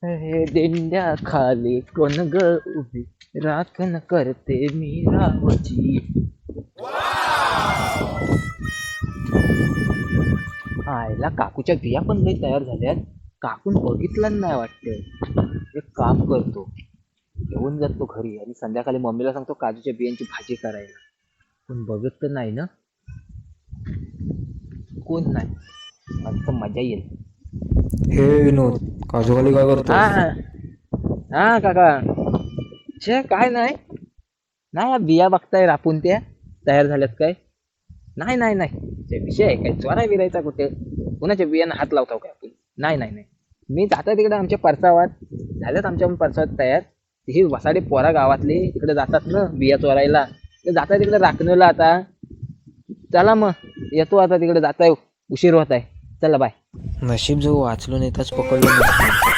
हे दिंड्या खाली कोण ग उभी राखण करते मी रावची. आईला काकूच्या बिया पण लई तयार झाल्यात. काकून बघितलं नाही वाटतं. एक काम करतो, घेऊन जातो घरी आणि संध्याकाळी मम्मीला सांगतो काजूच्या बियांची भाजी करायला. पण बघत तर नाही ना, कोण नाही. मस्त मजा येईल. हे विनोद, काजूवाली काय हा करतोस? हा काका. काय नाही नाही या बिया बघताय रापून त्या तयार झाल्यात काय. नाही नाही नाही ते विषय आहे काय चोरा विरायचा कुठे. कुणाच्या बियांना हात लावतो काय आपण. नाही नाही नाही मी जाता तिकडे आमच्या परसावात झाल्यात आमच्या परसावात तयार. ही वसाडी पोरा गावातली तिकडे जातात ना बिया चोरायला. ते जाता तिकडे राखणला आता. चला मग येतो आता तिकडे जाताय. उशीर होत आहे. चला बाय. नशीब जो वाचलो नाही त्याच पकडलो नसतो.